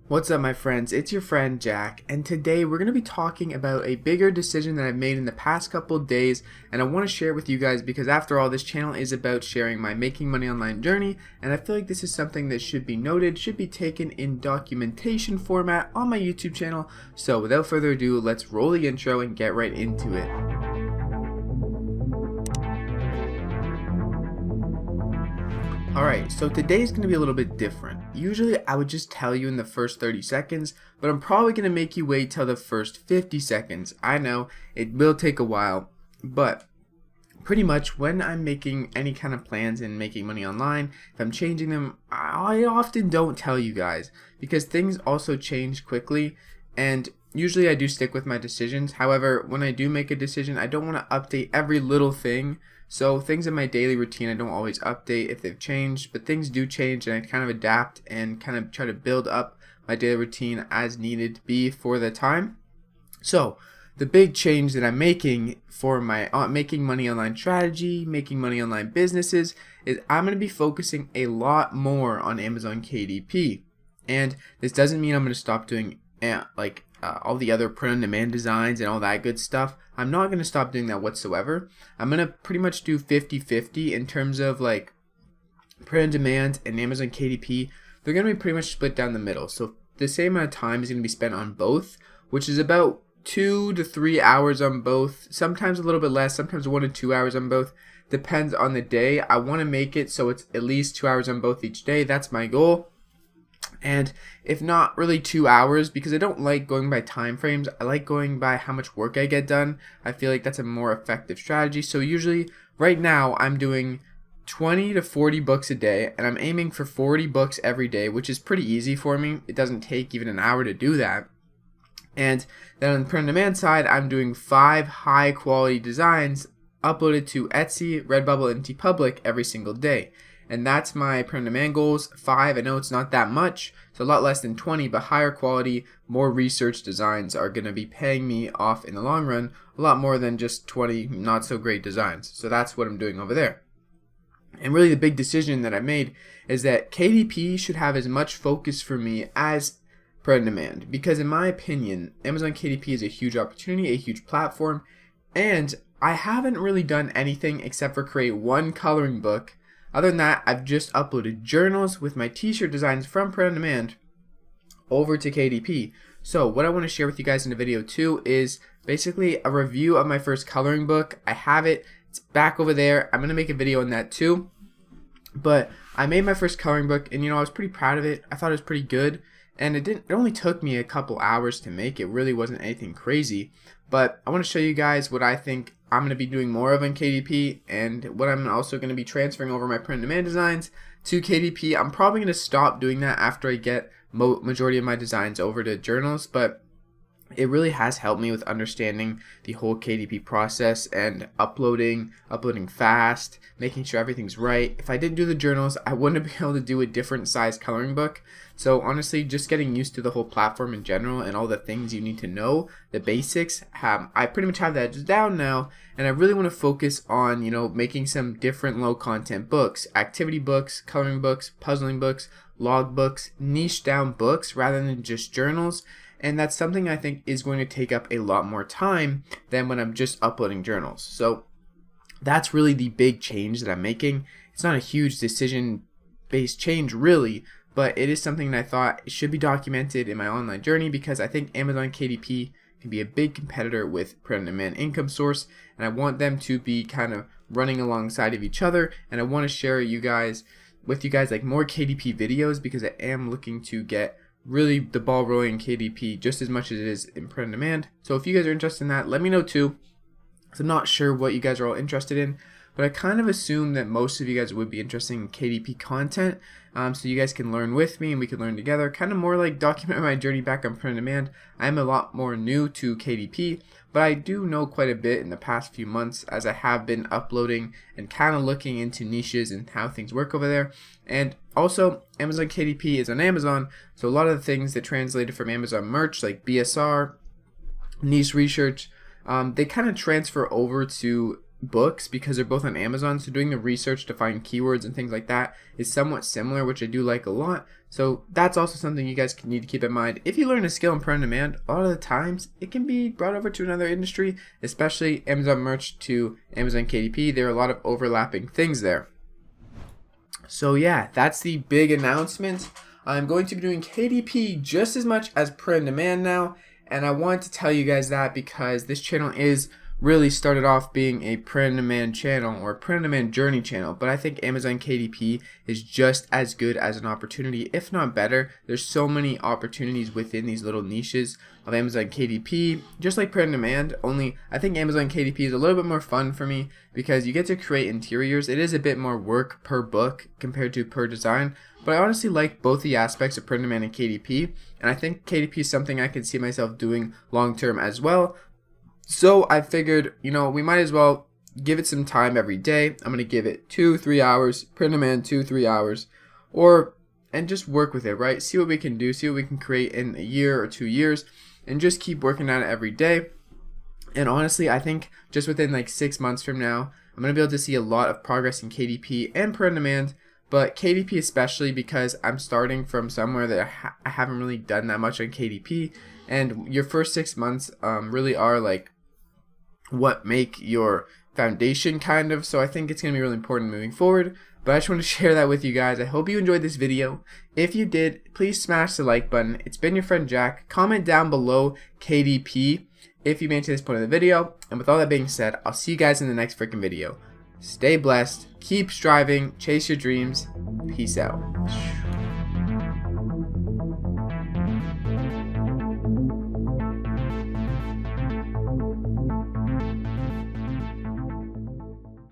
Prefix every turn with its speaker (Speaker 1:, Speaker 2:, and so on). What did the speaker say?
Speaker 1: What's up, my friends? It's your friend Jack, and today we're going to be talking about a bigger decision that I've made in the past couple of days, and I want to share it with you guys because after all, this channel is about sharing my making money online journey, and I feel like this is something that should be noted, should be taken in documentation format on my YouTube channel. So without further ado, let's roll the intro and get right into it. Alright, so today's going to be a little bit different. Usually I would just tell you in the first 30 seconds, but I'm probably going to make you wait till the first 50 seconds. I know, it will take a while, but pretty much when I'm making any kind of plans and making money online, if I'm changing them, I often don't tell you guys because things also change quickly, and usually I do stick with my decisions. However, when I do make a decision, I don't want to update every little thing. So things in my daily routine I don't always update if they've changed, but things do change and I kind of adapt and kind of try to build up my daily routine as needed to be for the time. So the big change that I'm making for my making money online strategy, making money online businesses, is I'm going to be focusing a lot more on Amazon KDP. And this doesn't mean I'm going to stop doing all the other print-on-demand designs and all that good stuff. I'm not going to stop doing that whatsoever. I'm going to pretty much do 50-50 in terms of like print-on-demand and Amazon KDP. They're going to be pretty much split down the middle. So the same amount of time is going to be spent on both, which is about 2 to 3 hours on both. Sometimes a little bit less, sometimes 1 to 2 hours on both. Depends on the day. I want to make it so it's at least 2 hours on both each day. That's my goal. And if not really 2 hours, because I don't like going by time frames, I like going by how much work I get done. I feel like that's a more effective strategy. So usually right now I'm doing 20 to 40 books a day, and I'm aiming for 40 books every day, which is pretty easy for me. It doesn't take even an hour to do that. And then on the print on demand side, I'm doing 5 high quality designs uploaded to Etsy, Redbubble, and TeePublic every single day. And that's my print-on-demand goals. 5, I know it's not that much. It's a lot less than 20, but higher quality, more research designs are going to be paying me off in the long run a lot more than just 20 not so great designs. So that's what I'm doing over there. And really the big decision that I made is that KDP should have as much focus for me as print-on-demand. Because in my opinion, Amazon KDP is a huge opportunity, a huge platform, and I haven't really done anything except for create one coloring book. Other than that, I've just uploaded journals with my t-shirt designs from print on demand over to KDP. So what I want to share with you guys in the video too is basically a review of my first coloring book. I have it. It's back over there. I'm going to make a video on that too. But I made my first coloring book and I was pretty proud of it. I thought it was pretty good. And it only took me a couple hours to make. It really wasn't anything crazy. But I want to show you guys what I think I'm going to be doing more of in KDP, and what I'm also going to be transferring over my print-on-demand designs to KDP. I'm probably going to stop doing that after I get majority of my designs over to journals, but it really has helped me with understanding the whole KDP process and uploading fast, making sure everything's right. If I didn't do the journals, I wouldn't be able to do a different size coloring book. So honestly, just getting used to the whole platform in general and all the things you need to know, the basics, I pretty much have that down now, and I really want to focus on, making some different low content books, activity books, coloring books, puzzling books, log books, niche down books rather than just journals. And that's something I think is going to take up a lot more time than when I'm just uploading journals. So that's really the big change that I'm making. It's not a huge decision-based change really, but it is something that I thought should be documented in my online journey because I think Amazon KDP can be a big competitor with print-on-demand income source, and I want them to be kind of running alongside of each other, and I want to share with you guys like more KDP videos because I am looking to get really the ball rolling in KDP just as much as it is in print on demand. So if you guys are interested in that, let me know too. So I'm not sure what you guys are all interested in, but I kind of assume that most of you guys would be interested in KDP content, so you guys can learn with me and we can learn together, kind of more like document my journey back on print on demand. I am a lot more new to KDP, but I do know quite a bit in the past few months as I have been uploading and kind of looking into niches and how things work over there. And also, Amazon KDP is on Amazon, so a lot of the things that translated from Amazon merch like BSR, niche research, they kind of transfer over to books because they're both on Amazon, so doing the research to find keywords and things like that is somewhat similar, which I do like a lot. So that's also something you guys need to keep in mind. If you learn a skill in print on demand, a lot of the times it can be brought over to another industry, especially Amazon Merch to Amazon KDP. There are a lot of overlapping things there. So yeah, that's the big announcement. I'm going to be doing KDP just as much as print on demand now, and I want to tell you guys that because this channel is really started off being a print on demand channel or print on demand journey channel, but I think Amazon KDP is just as good as an opportunity, if not better. There's so many opportunities within these little niches of Amazon KDP, just like print on demand, only I think Amazon KDP is a little bit more fun for me because you get to create interiors. It is a bit more work per book compared to per design, but I honestly like both the aspects of print on demand and KDP, and I think KDP is something I can see myself doing long term as well. So I figured, we might as well give it some time every day. I'm going to give it 2-3 hours, print on demand 2-3 hours, and just work with it, right? See what we can do, see what we can create in a year or 2 years, and just keep working on it every day. And honestly, I think just within like 6 months from now, I'm going to be able to see a lot of progress in KDP and print on demand, but KDP especially because I'm starting from somewhere that I haven't really done that much on KDP, and your first 6 months really are like what make your foundation kind of, so I think it's going to be really important moving forward. But I just want to share that with you guys. I hope you enjoyed this video. If you did, please smash the like button. It's been your friend Jack. Comment down below KDP if you made it to this point of the video. And with all that being said, I'll see you guys in the next freaking video. Stay blessed, keep striving, chase your dreams. Peace out.